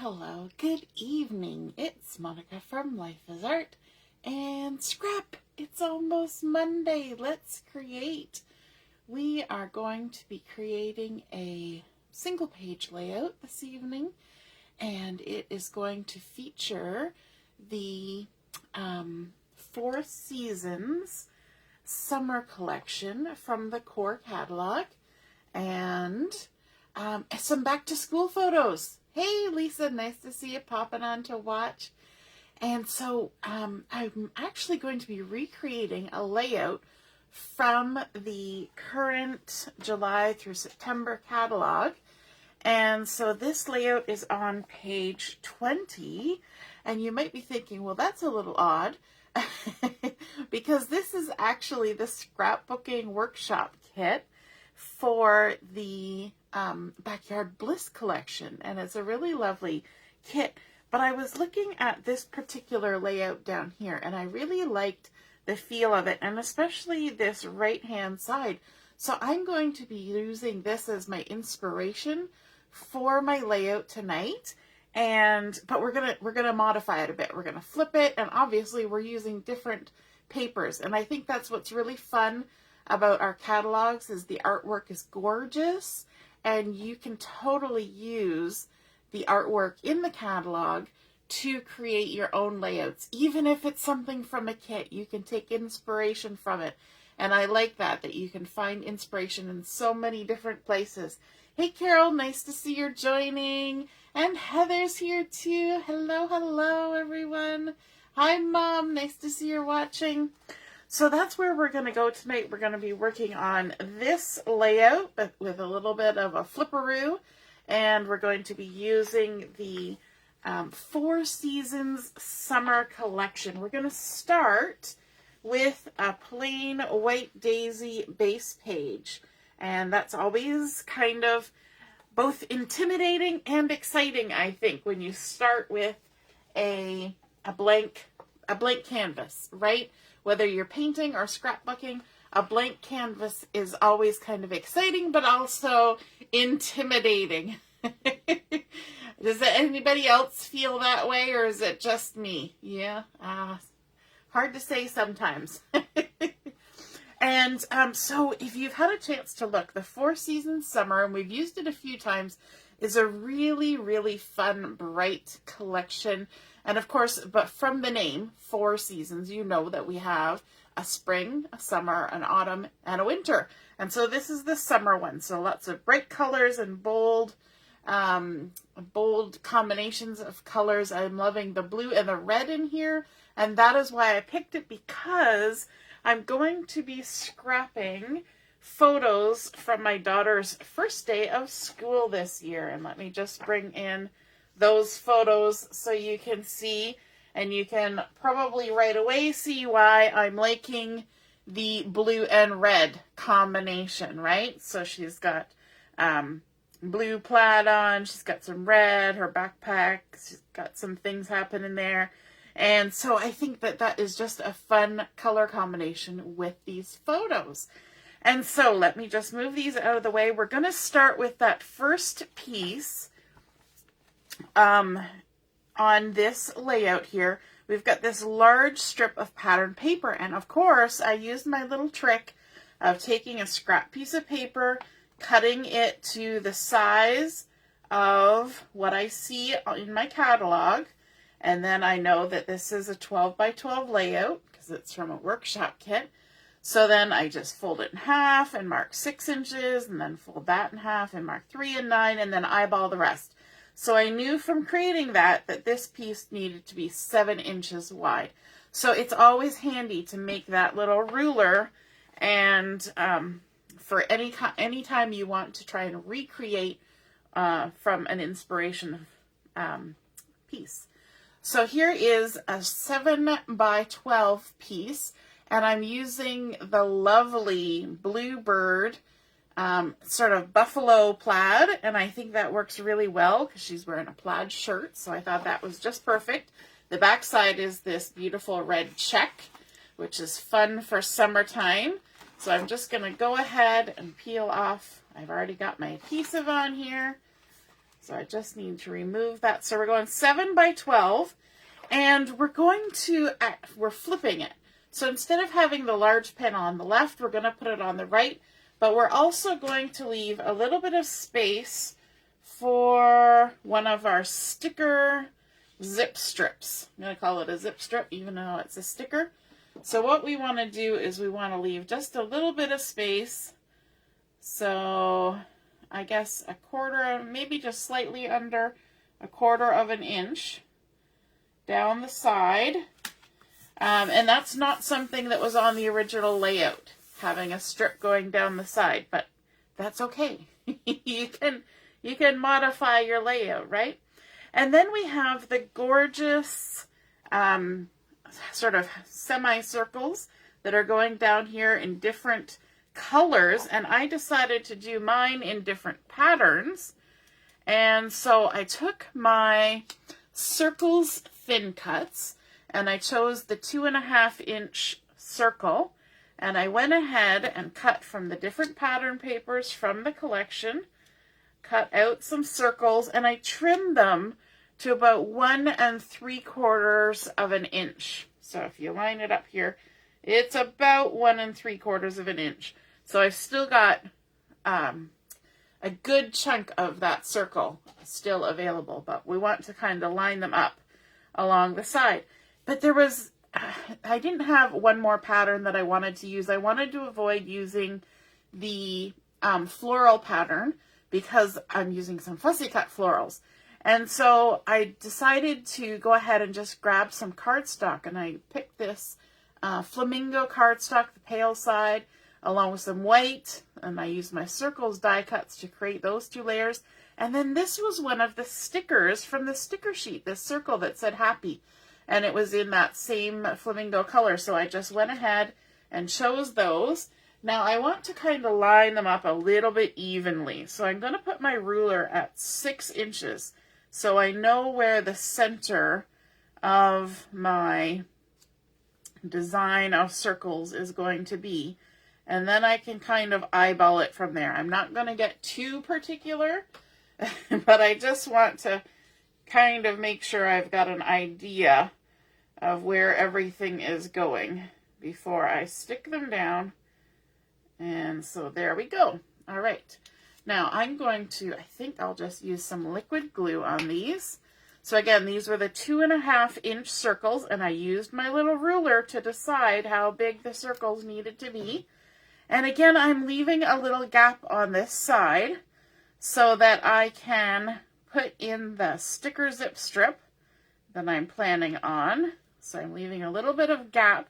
hello, good evening. It's Monica from Life is Art and Scrap. It's almost Monday. Let's create. We are going to be creating a single page layout this evening, and it is going to feature the Four Seasons summer collection from the core catalog and some back to school photos. Hey Lisa, nice to see you popping on to watch. And so I'm actually going to be recreating a layout from the current July through September catalog. And so this layout is on page 20, and you might be thinking, well, that's a little odd because this is actually the scrapbooking workshop kit for the Backyard Bliss collection, and it's a really lovely kit. But I was looking at this particular layout down here, and I really liked the feel of it, and especially this right hand side. So I'm going to be using this as my inspiration for my layout tonight. But we're gonna modify it a bit. We're gonna flip it, and obviously we're using different papers, and I think that's what's really fun about our catalogs is the artwork is gorgeous, and you can totally use the artwork in the catalog to create your own layouts. Even if it's something from a kit, you can take inspiration from it. And I like that you can find inspiration in so many different places. Hey Carol, nice to see you're joining. And Heather's here too. Hello, hello everyone. Hi Mom, nice to see you're watching. So that's where we're going to go tonight. We're going to be working on this layout with a little bit of a flipperoo, and we're going to be using the Four Seasons Summer Collection. We're going to start with a plain white daisy base page, and that's always kind of both intimidating and exciting, I think, when you start with a blank canvas, right? Whether you're painting or scrapbooking, a blank canvas is always kind of exciting, but also intimidating. Does anybody else feel that way, or is it just me? Yeah, hard to say sometimes. And so if you've had a chance to look, the Four Seasons Summer, and we've used it a few times, is a really, really fun, bright collection. And of course, but from the name, Four Seasons, you know that we have a spring, a summer, an autumn, and a winter. And so this is the summer one. So lots of bright colors and bold combinations of colors. I'm loving the blue and the red in here. And that is why I picked it, because I'm going to be scrapping photos from my daughter's first day of school this year. And let me just bring in those photos so you can see, and you can probably right away see why I'm liking the blue and red combination, right? So she's got blue plaid on, she's got some red, her backpack, she's got some things happening there. And so I think that is just a fun color combination with these photos. And so let me just move these out of the way. We're going to start with that first piece on this layout here. We've got this large strip of pattern paper, and of course I used my little trick of taking a scrap piece of paper, cutting it to the size of what I see in my catalog, and then I know that this is a 12 by 12 layout because it's from a workshop kit. So then I just fold it in half and mark 6 inches, and then fold that in half and mark 3 and 9, and then eyeball the rest. So I knew from creating that this piece needed to be 7 inches wide. So it's always handy to make that little ruler, and for any time you want to try and recreate from an inspiration piece. So here is a 7 by 12 piece, and I'm using the lovely Bluebird sort of buffalo plaid, and I think that works really well because she's wearing a plaid shirt, so I thought that was just perfect. The back side is this beautiful red check, which is fun for summertime. So I'm just going to go ahead and peel off. I've already got my adhesive on here. So I just need to remove that. So we're going 7 by 12, and we're flipping it. So instead of having the large pen on the left, we're going to put it on the right, but we're also going to leave a little bit of space for one of our sticker zip strips. I'm going to call it a zip strip, even though it's a sticker. So what we want to do is we want to leave just a little bit of space. So I guess a quarter, maybe just slightly under a quarter of an inch down the side. And that's not something that was on the original layout, having a strip going down the side, but that's okay. You can modify your layout, right? And then we have the gorgeous sort of semicircles that are going down here in different colors, and I decided to do mine in different patterns. And so I took my circles thin cuts, and I chose the 2.5 inch circle, and I went ahead and cut from the different pattern papers from the collection, cut out some circles, and I trimmed them to about 1 3/4 of an inch. So if you line it up here, it's about 1 3/4 of an inch. So I've still got a good chunk of that circle still available, but we want to kind of line them up along the side. But I didn't have one more pattern that I wanted to use. I wanted to avoid using the floral pattern because I'm using some fussy cut florals. And so I decided to go ahead and just grab some cardstock, and I picked this Flamingo cardstock, the pale side, along with some white, and I used my circles die cuts to create those 2 layers. And then this was one of the stickers from the sticker sheet, this circle that said happy, and it was in that same Flamingo color. So I just went ahead and chose those. Now I want to kind of line them up a little bit evenly. So I'm going to put my ruler at 6 inches. So I know where the center of my design of circles is going to be. And then I can kind of eyeball it from there. I'm not going to get too particular, but I just want to kind of make sure I've got an idea of where everything is going before I stick them down. And so there we go. All right. Now I'm going to, I think I'll just use some liquid glue on these. So again, these were the 2.5 inch circles, and I used my little ruler to decide how big the circles needed to be. And again, I'm leaving a little gap on this side so that I can put in the sticker zip strip that I'm planning on. So I'm leaving a little bit of gap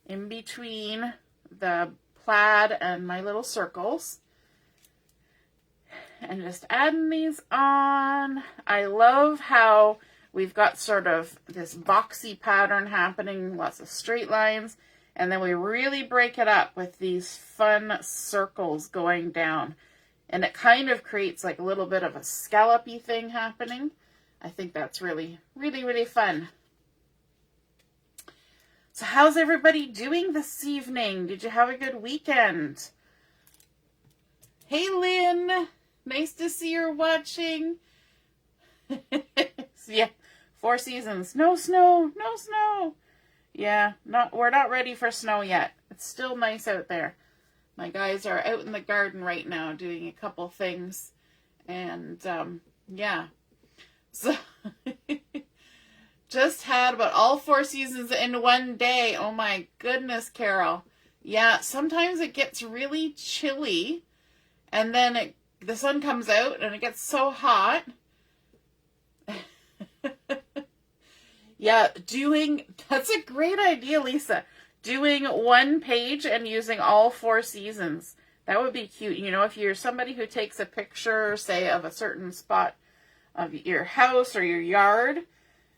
in between the plaid and my little circles. And just adding these on. I love how we've got sort of this boxy pattern happening, lots of straight lines, and then we really break it up with these fun circles going down. And it kind of creates like a little bit of a scallopy thing happening. I think that's really, really, really fun. So how's everybody doing this evening? Did you have a good weekend? Hey, Lynn. Nice to see you're watching. Yeah, 4 seasons. No snow, no snow. Yeah, we're not ready for snow yet. It's still nice out there. My guys are out in the garden right now doing a couple things. And, yeah. So, just had about all 4 seasons in one day. Oh my goodness, Carol. Yeah, sometimes it gets really chilly. And then the sun comes out and it gets so hot. Yeah, that's a great idea, Lisa. Doing one page and using all 4 seasons. That would be cute. You know, if you're somebody who takes a picture, say, of a certain spot of your house or your yard,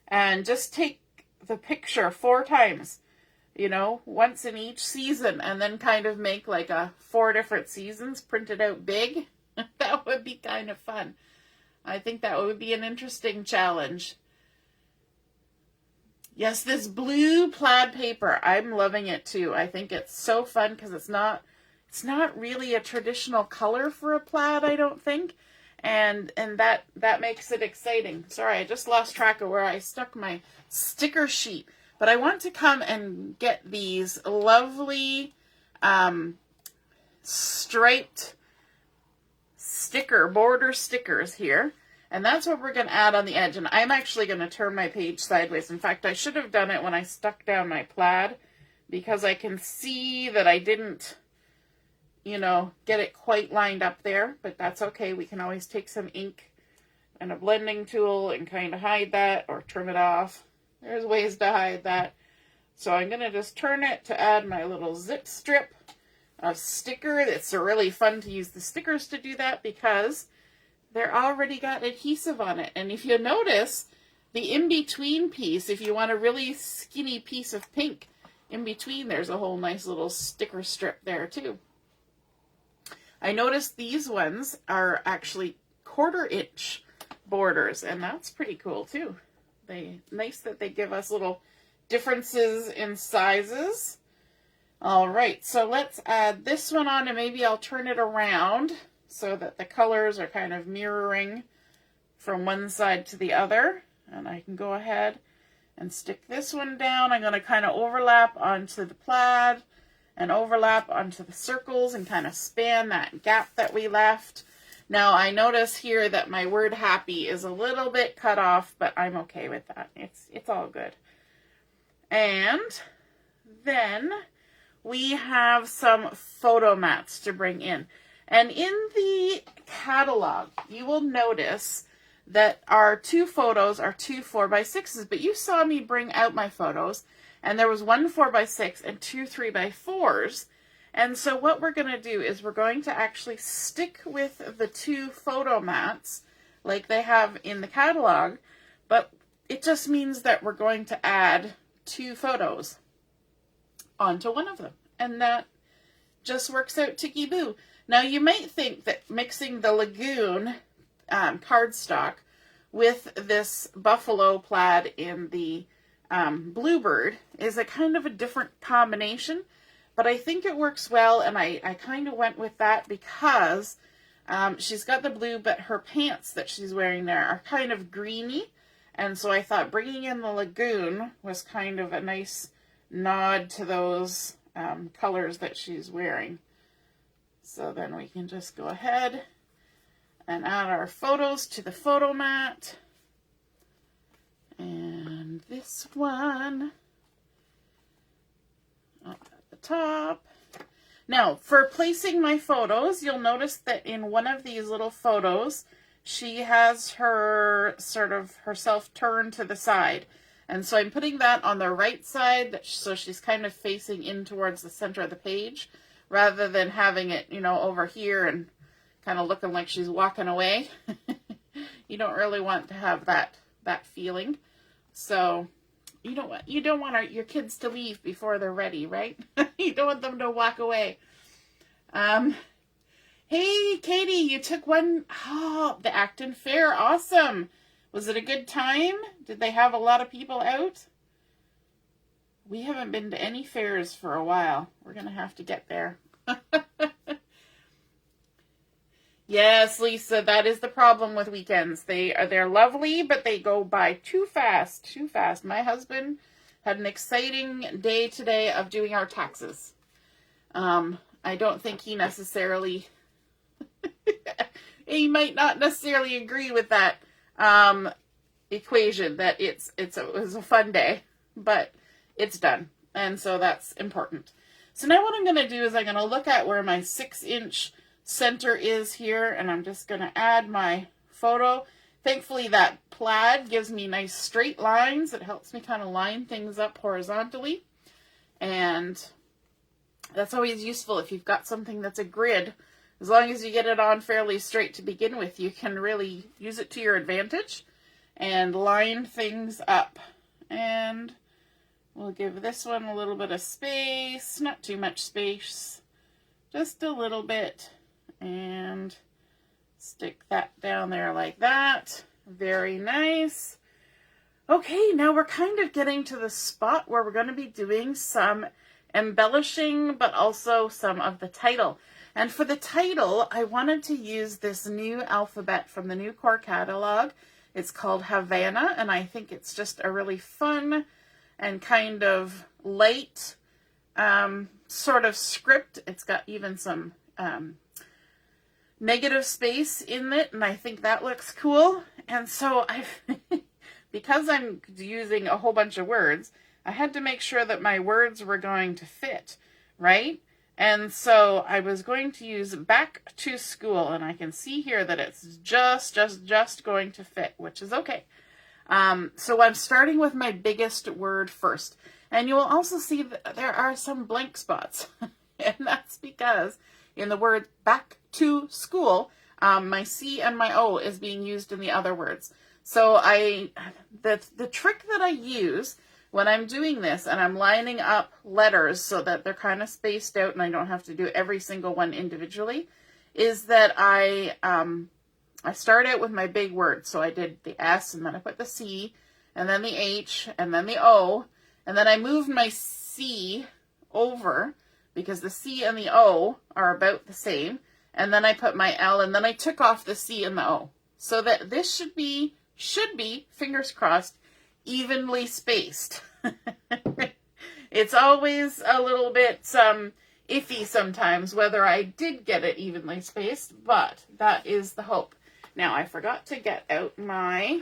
and just take the picture 4 times, you know, once in each season, and then kind of make like 4 different seasons printed out big. That would be kind of fun. I think that would be an interesting challenge. Yes, this blue plaid paper, I'm loving it too. I think it's so fun because it's not really a traditional color for a plaid, I don't think. and that makes it exciting. Sorry, I just lost track of where I stuck my sticker sheet. But I want to come and get these lovely striped border stickers here. And that's what we're going to add on the edge. And I'm actually going to turn my page sideways. In fact, I should have done it when I stuck down my plaid, because I can see that I didn't, you know, get it quite lined up there. But that's okay. We can always take some ink and a blending tool and kind of hide that or trim it off. There's ways to hide that. So I'm going to just turn it to add my little zip strip of sticker. It's really fun to use the stickers to do that because they're already got adhesive on it. And if you notice, the in-between piece, if you want a really skinny piece of pink, in between there's a whole nice little sticker strip there too. I noticed these ones are actually 1/4 inch borders, and that's pretty cool too. Nice that they give us little differences in sizes. All right, so let's add this one on, and maybe I'll turn it around so that the colors are kind of mirroring from one side to the other. And I can go ahead and stick this one down. I'm going to kind of overlap onto the plaid and overlap onto the circles and kind of span that gap that we left. Now I notice here that my word happy is a little bit cut off, but I'm okay with that. It's all good. And then we have some photo mats to bring in. And in the catalog, you will notice that our 2 photos are 2 4x6s, but you saw me bring out my photos, and there was 1 4x6 and 2 3x4s. And so what we're going to do is we're going to actually stick with the 2 photo mats like they have in the catalog, but it just means that we're going to add 2 photos onto one of them. And that just works out ticky-boo. Now you might think that mixing the Lagoon cardstock with this buffalo plaid in the Bluebird is a kind of a different combination. But I think it works well, and I kind of went with that because she's got the blue, but her pants that she's wearing there are kind of greeny. And so I thought bringing in the Lagoon was kind of a nice nod to those colors that she's wearing. So then we can just go ahead and add our photos to the photo mat. And this one up at the top. Now, for placing my photos, you'll notice that in one of these little photos, she has her sort of herself turned to the side. And so I'm putting that on the right side, so she's kind of facing in towards the center of the page, rather than having it, you know, over here and kind of looking like she's walking away. You don't really want to have that feeling. So you don't want your kids to leave before they're ready, right? You don't want them to walk away. Hey, Katie, you took one. Oh, the Acton Fair. Awesome. Was it a good time? Did they have a lot of people out? We haven't been to any fairs for a while. We're going to have to get there. Yes, Lisa, that is the problem with weekends. They're lovely, but they go by too fast, too fast. My husband had an exciting day today of doing our taxes. I don't think he necessarily, he might not necessarily agree with that equation that it was a fun day, but it's done. And so that's important. So now what I'm going to do is I'm going to look at where my 6-inch center is here, and I'm just going to add my photo. Thankfully that plaid gives me nice straight lines. It helps me kind of line things up horizontally, and that's always useful if you've got something that's a grid. As long as you get it on fairly straight to begin with, you can really use it to your advantage and line things up. And we'll give this one a little bit of space, not too much space, just a little bit. And stick that down there like that. Very nice. Okay, now we're kind of getting to the spot where we're going to be doing some embellishing, but also some of the title. And for the title, I wanted to use this new alphabet from the new core catalog. It's called Havana, and I think it's just a really fun and kind of light sort of script. It's got even some negative space in it, and I think that looks cool. And so because I'm using a whole bunch of words, I had to make sure that my words were going to fit, right? And so I was going to use back to school, and I can see here that it's just going to fit, which is okay. So I'm starting with my biggest word first. And you will also see that there are some blank spots. And that's because in the word back to school, my C and my O is being used in the other words. So the trick that I use when I'm doing this and I'm lining up letters so that they're kind of spaced out and I don't have to do every single one individually, is that I start out with my big word. So I did the S, and then I put the C, and then the H, and then the O, and then I moved my C over because the C and the O are about the same, and then I put my L, and then I took off the C and the O. So that this should be, fingers crossed, evenly spaced. It's always a little bit iffy sometimes whether I did get it evenly spaced, but that is the hope. Now, I forgot to get out my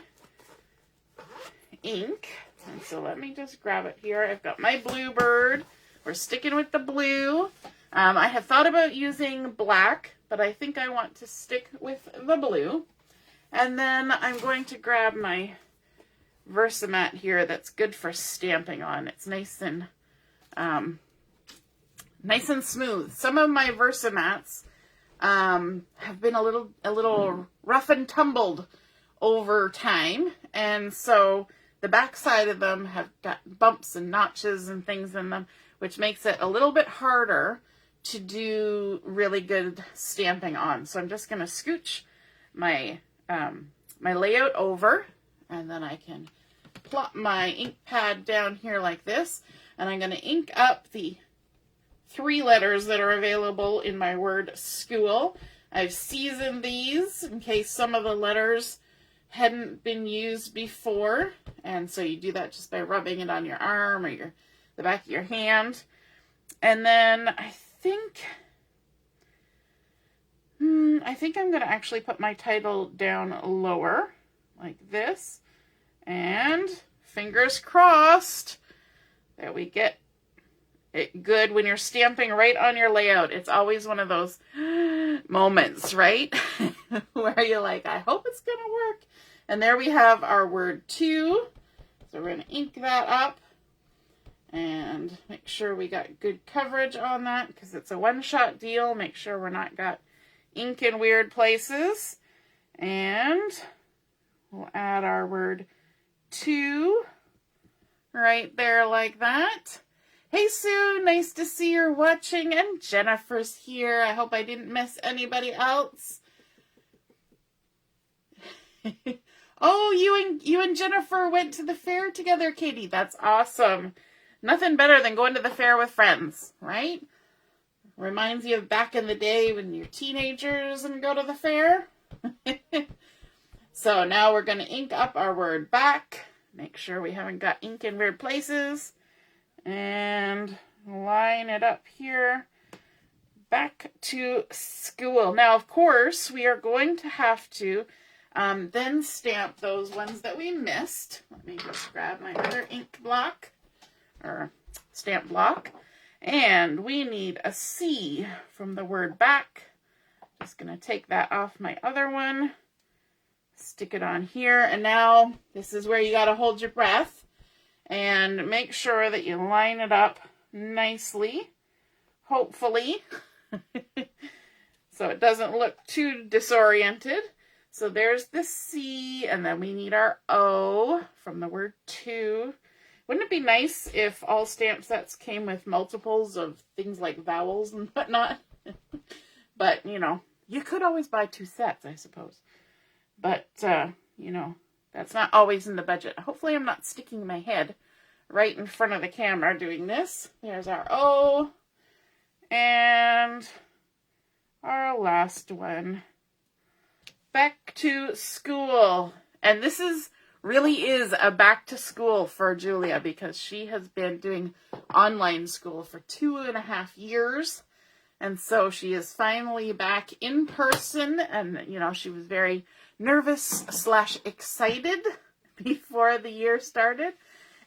ink, and so let me just grab it here. I've got my Bluebird. We're sticking with the blue. I have thought about using black, but I think I want to stick with the blue. And then I'm going to grab my Versamat here that's good for stamping on. It's nice and smooth. Some of my Versamats have been a little rough and tumbled over time, and so the back side of them have got bumps and notches and things in them, which makes it a little bit harder to do really good stamping on. So I'm just going to scooch my my layout over, and then I can plop my ink pad down here like this, and I'm going to ink up the 3 letters that are available in my word school. I've seasoned these in case some of the letters hadn't been used before, and so you do that just by rubbing it on your arm or the back of your hand. And then I think I'm going to actually put my title down lower like this, and fingers crossed that we get it good when you're stamping right on your layout. It's always one of those moments, right? Where you're like, I hope it's going to work. And there we have our word to. So we're going to ink that up and make sure we got good coverage on that because it's a one-shot deal. Make sure we're not got ink in weird places. And we'll add our word to right there like that. Hey Sue, nice to see you're watching, and Jennifer's here. I hope I didn't miss anybody else. Oh, you and Jennifer went to the fair together, Katie. That's awesome. Nothing better than going to the fair with friends, right? Reminds you of back in the day when you're teenagers and go to the fair. So now we're going to ink up our word back. Make sure we haven't got ink in weird places. And line it up here. Back to school. Now, of course, we are going to have to then stamp those ones that we missed. Let me just grab my other ink block, or stamp block. And we need a C from the word back. Just going to take that off my other one. Stick it on here. And now this is where you got to hold your breath. And make sure that you line it up nicely, hopefully, so it doesn't look too disoriented. So there's the C, and then we need our O from the word to. Wouldn't it be nice if all stamp sets came with multiples of things like vowels and whatnot? But, you know, you could always buy 2 sets, I suppose. But, you know, that's not always in the budget. Hopefully I'm not sticking my head right in front of the camera doing this. There's our O. And our last one. Back to school. And this really is a back to school for Julia because she has been doing online school for 2.5 years. And so she is finally back in person. And, you know, she was very nervous / excited before the year started.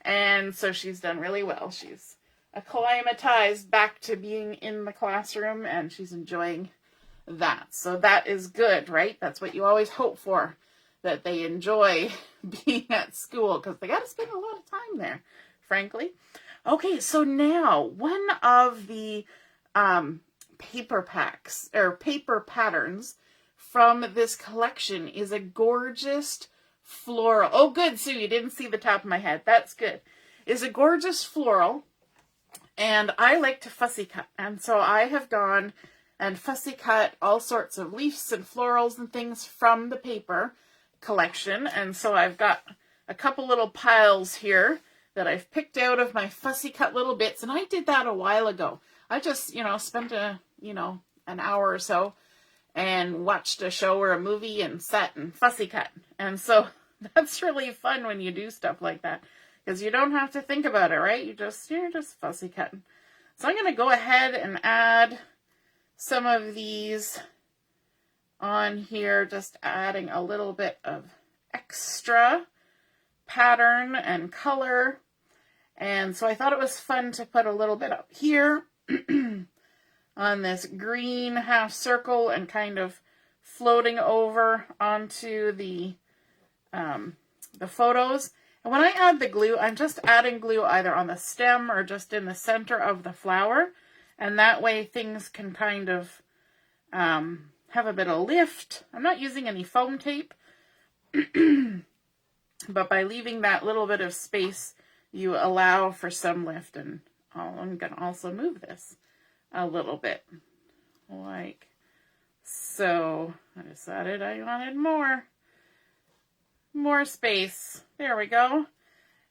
And so she's done really well. She's acclimatized back to being in the classroom and she's enjoying that. So that is good, right? That's what you always hope for, that they enjoy being at school because they got to spend a lot of time there, frankly. Okay, so now one of the paper packs or paper patterns from this collection is a gorgeous floral. Oh, good, Sue, you didn't see the top of my head. That's good. Is a gorgeous floral, and I like to fussy cut. And so I have gone and fussy cut all sorts of leaves and florals and things from the paper collection. And so I've got a couple little piles here that I've picked out of my fussy cut little bits. And I did that a while ago. I just, spent an hour or so and watched a show or a movie and sat and fussy cut. And so that's really fun when you do stuff like that because you don't have to think about it, right? You're just fussy cutting. So I'm going to go ahead and add some of these on here, just adding a little bit of extra pattern and color. And so I thought it was fun to put a little bit up here on this green half circle and kind of floating over onto the photos. And when I add the glue, I'm just adding glue either on the stem or just in the center of the flower. And that way things can kind of have a bit of lift. I'm not using any foam tape, but by leaving that little bit of space, you allow for some lift. And I'm going to also move this a little bit like so. I decided I wanted more space. There we go.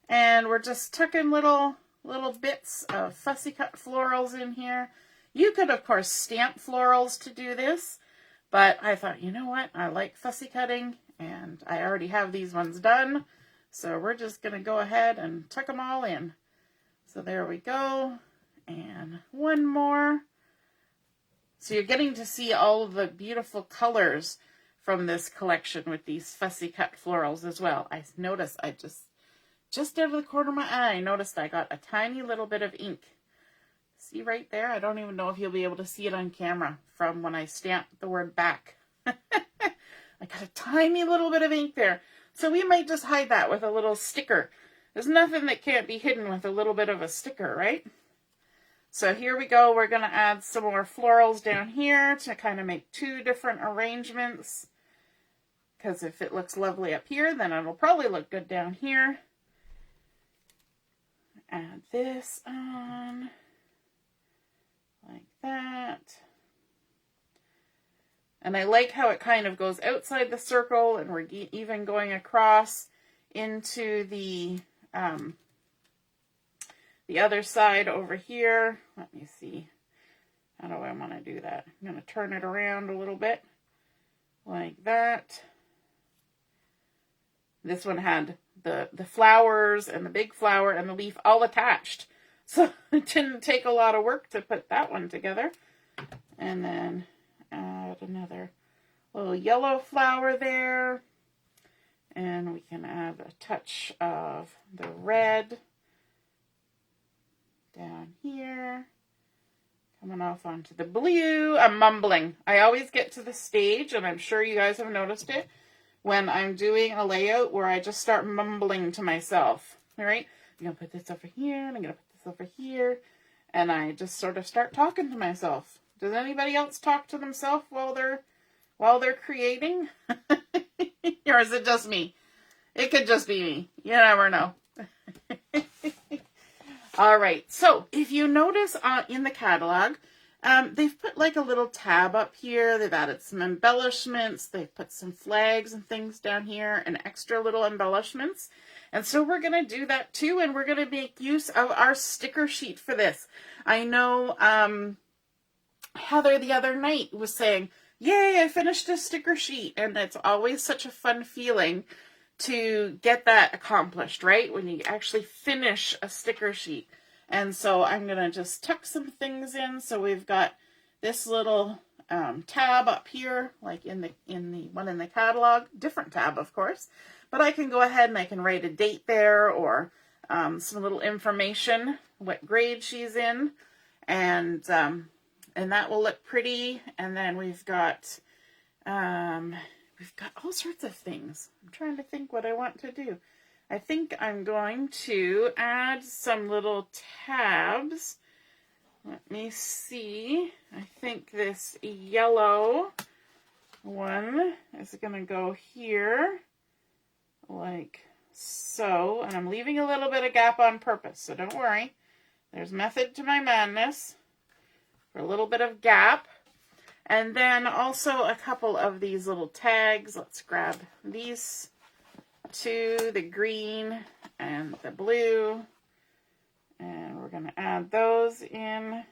And we're just tucking little bits of fussy cut florals in here. You could, of course, stamp florals to do this, but I thought, you know what? I like fussy cutting, and I already have these ones done, so we're just going to go ahead and tuck them all in. So there we go, and one more. So you're getting to see all of the beautiful colors from this collection with these fussy cut florals as well. I noticed I just out of the corner of my eye, I noticed I got a tiny little bit of ink. See right there? I don't even know if you'll be able to see it on camera from when I stamped the word back. I got a tiny little bit of ink there. So we might just hide that with a little sticker. There's nothing that can't be hidden with a little bit of a sticker, right? So here we go. We're going to add some more florals down here to kind of make two different arrangements. Because if it looks lovely up here, then it'll probably look good down here. Add this on like that. And I like how it kind of goes outside the circle, and we're even going across into the other side over here. Let me see. How do I want to do that? I'm going to turn it around a little bit like that. This one had the flowers and the big flower and the leaf all attached. So it didn't take a lot of work to put that one together. And then add another little yellow flower there. And we can add a touch of the red down here. Coming off onto the blue. I'm mumbling. I always get to the stage, and I'm sure you guys have noticed it, when I'm doing a layout where I just start mumbling to myself. All right? I'm going to put this over here, and I'm going to put this over here. And I just sort of start talking to myself. Does anybody else talk to themselves while they're creating? Or is it just me? It could just be me. You never know. All right. So if you notice in the catalog, they've put like a little tab up here. They've added some embellishments. They've put some flags and things down here and extra little embellishments. And so we're going to do that too. And we're going to make use of our sticker sheet for this. I know Heather the other night was saying, yay, I finished a sticker sheet. And it's always such a fun feeling to get that accomplished, right? When you actually finish a sticker sheet. And so I'm going to just tuck some things in. So we've got this little tab up here, like in the one in the catalog, different tab, of course. But I can go ahead and I can write a date there, or some little information, what grade she's in, and that will look pretty. And then we've got all sorts of things. I'm trying to think what I want to do. I think I'm going to add some little tabs. Let me see. I think this yellow one is going to go here, like so. And I'm leaving a little bit of gap on purpose, so don't worry. There's method to my madness for a little bit of gap. And then also a couple of these little tags. Let's grab these two, the green and the blue. And we're going to add those in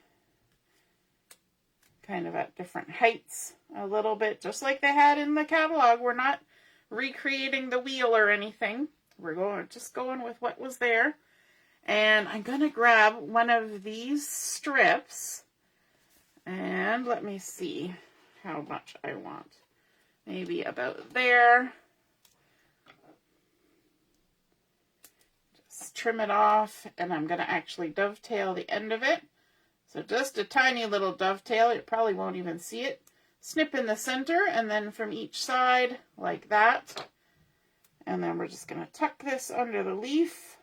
kind of at different heights a little bit, just like they had in the catalog. We're not recreating the wheel or anything. We're just going with what was there. And I'm going to grab one of these strips, and let me see how much I want. Maybe about there. Just trim it off, and I'm going to actually dovetail the end of it. So just a tiny little dovetail. You probably won't even see it. Snip in the center, and then from each side, like that. And then we're just going to tuck this under the leaf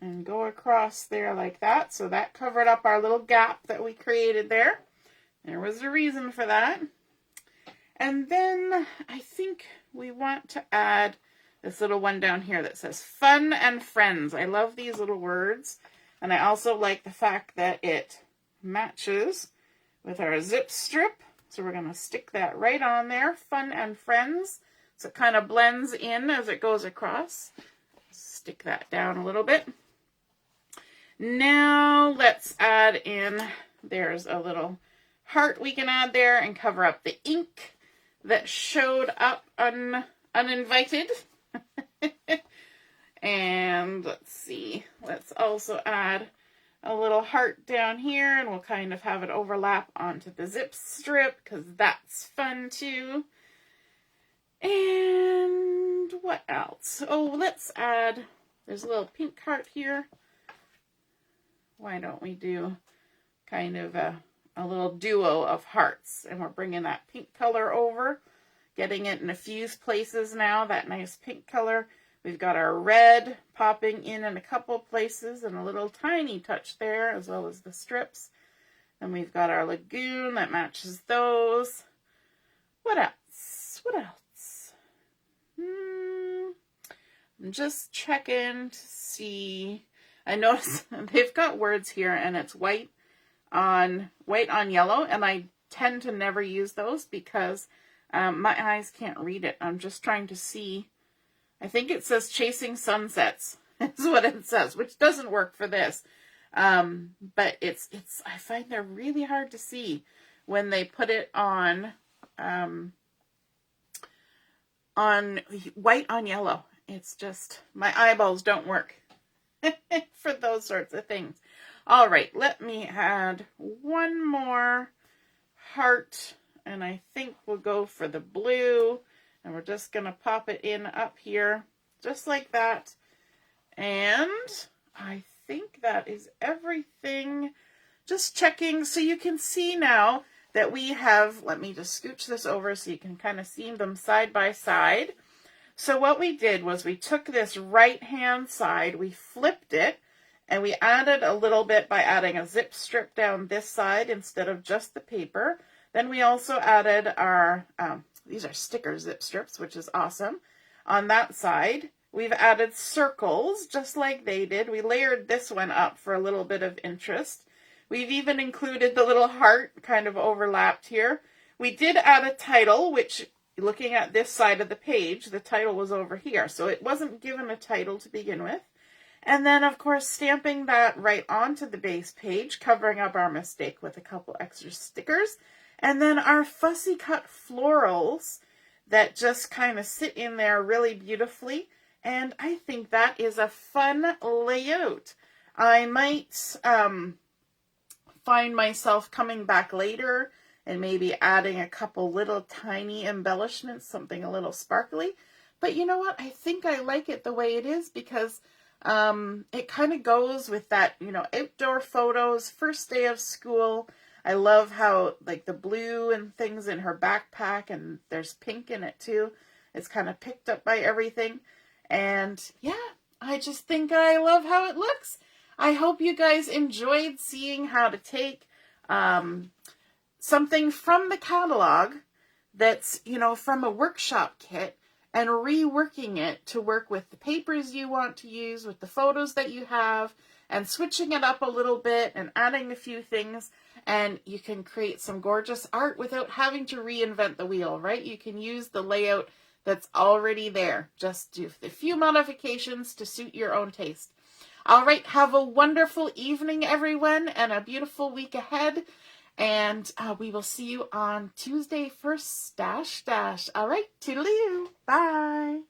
and go across there like that. So that covered up our little gap that we created there. There was a reason for that. And then I think we want to add this little one down here that says fun and friends. I love these little words. And I also like the fact that it matches with our zip strip. So we're going to stick that right on there, fun and friends. So it kind of blends in as it goes across. Stick that down a little bit. Now let's add in, there's a little heart we can add there and cover up the ink that showed up uninvited. And let's see, let's also add a little heart down here, and we'll kind of have it overlap onto the zip strip because that's fun too. And what else? Oh, let's add, there's a little pink heart here. Why don't we do kind of a little duo of hearts? And we're bringing that pink color over, getting it in a few places now, that nice pink color. We've got our red popping in a couple places and a little tiny touch there, as well as the strips. And we've got our lagoon that matches those. What else? What else? I'm just checking to see. I notice they've got words here, and it's white on yellow, and I tend to never use those because my eyes can't read it. I'm just trying to see. I think it says chasing sunsets is what it says, which doesn't work for this. But it's I find they're really hard to see when they put it on white on yellow. It's just, my eyeballs don't work for those sorts of things. All right, let me add one more heart, and I think we'll go for the blue, and we're just going to pop it in up here, just like that. And I think that is everything. Just checking, so you can see now that we have, let me just scooch this over so you can kind of see them side by side. So what we did was we took this right-hand side, we flipped it, and we added a little bit by adding a zip strip down this side instead of just the paper. Then we also added our, these are sticker zip strips, which is awesome. On that side, we've added circles, just like they did. We layered this one up for a little bit of interest. We've even included the little heart kind of overlapped here. We did add a title, which, looking at this side of the page, the title was over here. So it wasn't given a title to begin with. And then, of course, stamping that right onto the base page, covering up our mistake with a couple extra stickers. And then our fussy cut florals that just kind of sit in there really beautifully. And I think that is a fun layout. I might find myself coming back later and maybe adding a couple little tiny embellishments, something a little sparkly. But you know what? I think I like it the way it is because it kind of goes with that, you know, outdoor photos, first day of school. I love how, like, the blue and things in her backpack, and there's pink in it too. It's kind of picked up by everything. And yeah, I just think I love how it looks. I hope you guys enjoyed seeing how to take something from the catalog that's, you know, from a workshop kit and reworking it to work with the papers you want to use, with the photos that you have, and switching it up a little bit and adding a few things. And you can create some gorgeous art without having to reinvent the wheel, right? You can use the layout that's already there. Just do a few modifications to suit your own taste. All right, have a wonderful evening, everyone, and a beautiful week ahead. And we will see you on Tuesday for Stash Dash. All right, toodaloo. Bye.